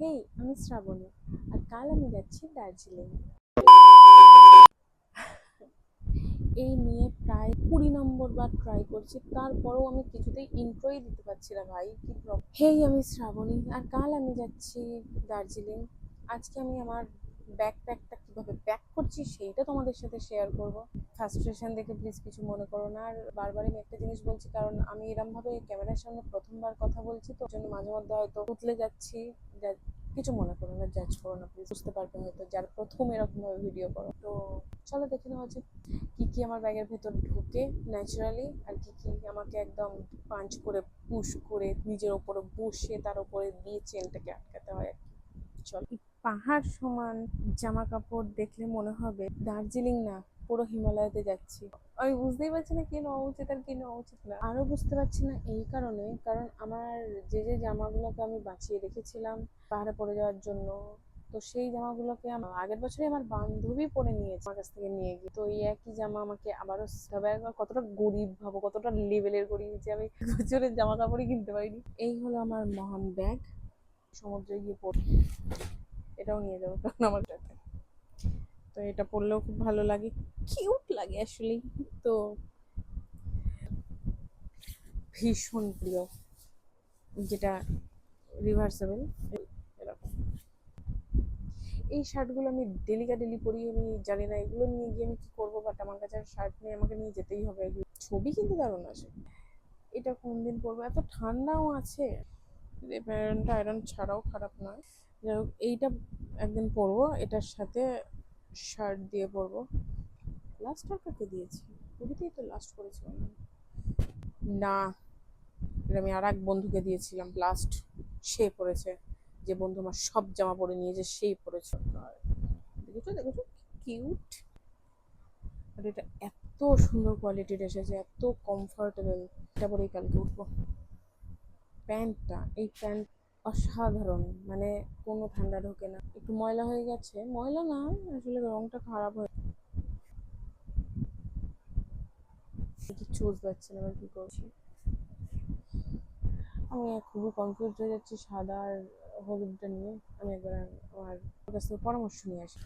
হেই, আমি শ্রাবণী, আর কাল আমি যাচ্ছি দার্জিলিং। এই নিয়ে প্রায় 20 নম্বর বার ট্রাই করছি, তারপরেও আমি কিছুতেই ইন্ট্রোই দিতে পারছি না ভাই, কি প্রবলেম। হেই, আমি শ্রাবণী, আর কাল আমি যাচ্ছি দার্জিলিং। আজকে আমি আমার ব্যাকপ্যাকটা কিভাবে প্যাক করছি সেইটা তোমাদের সাথে শেয়ার করব। ফ্রাস্ট্রেশন দেখে প্লিজ কিছু মনে করো না। আর বারবার আমি একটা জিনিস বলছি, কারণ আমি এরম ভাবে ক্যামেরার সামনে প্রথমবার কথা বলছি, তো জন্য মাঝে মধ্যে হয়তো উতলে যাচ্ছি। কিছু মনে করো না, জাজ করো না প্লিজ, বুঝতে পারবে হয়তো যার প্রথম এরকম ভাবে ভিডিও করো। তো চলো দেখে নেওয়া যাক কি কি আমার ব্যাগের ভেতর ঢোকে ন্যাচারালি, আর কি কি আমাকে একদম পাঞ্চ করে পুশ করে নিজের ওপরে বসে তার উপরে দিয়ে চেনটাকে আটকাতে হয়। চল, পাহাড় সমান জামা কাপড় দেখলে মনে হবে দার্জিলিং না, পুরো হিমালয়তে যাচ্ছি। আমি বুঝতেই পারছি না কি নেওয়া উচিত আর কি নেওয়া উচিত না। আরো বুঝতে পারছি না এই কারণে, কারণ আমার যে যে জামাগুলোকে আমি বাঁচিয়ে রেখেছিলাম পাহাড়ে পড়ে যাওয়ার জন্য, তো সেই জামাগুলোকে আগের বছরই আমার বান্ধবী পরে নিয়েছে আমার কাছ থেকে নিয়ে গিয়ে। তো এই একই জামা আমাকে আবারও একবার, কতটা গরিব ভাবো, কতটা লেভেলের গরিব যে আমি বছরের জামা কাপড়ই কিনতে পারিনি। এই হলো আমার মহান ব্যাগ, সমুদ্রে গিয়ে পড়ি। এটাও নিয়ে যাবো কারণ আমার সাথে, তো এটা পরলেও খুব ভালো লাগে, কিউট লাগে আসলে। তো ভীষণ প্রিয়, যেটা রিভার্সেবল এরকম। এই শার্টগুলো আমি ডেলি পরি, আমি জানি না এগুলো নিয়ে গিয়ে আমি কি করবো, বাট আমার কাছে শার্ট নিয়ে আমাকে নিয়ে যেতেই হবে। এগুলো ছবি কিন্তু দারুণ আসে। এটা কোন দিন পরবো, এত ঠান্ডাও আছে, এই প্যান্টটা আয়রন ছাড়াও খারাপ নয়। যাই হোক, এইটা একদিন পরবো, এটার সাথে শার্ট দিয়ে পরবো। লাস্ট আর কাকে দিয়েছি, পুরীতেই তো লাস্ট করেছিলাম না, এটা আমি আর এক বন্ধুকে দিয়েছিলাম লাস্ট, সে পরেছে। যে বন্ধু আমার সব জামা পরে নিয়েছে সেই পরেছে। দেখেছো দেখেছো, কিউট। আর এটা এত সুন্দর কোয়ালিটির এসেছে, এত কমফোর্টেবল। এটা পরেই কালকে উঠবো। প্যান্টটা, এই প্যান্ট অসাধারণ, মানে কোনো ঠান্ডা ঢোকে না। একটু ময়লা হয়ে গেছে, ময়লা না আসলে রংটা খারাপ হয়ে, কিচ্ছু বুঝতে পারছি না এবার কি করছি। আমি খুবই কনফিউজ হয়ে যাচ্ছি সাদা আর হলুদটা নিয়ে। আমি একবার আমার কাছ থেকে পরামর্শ নিয়ে আসি।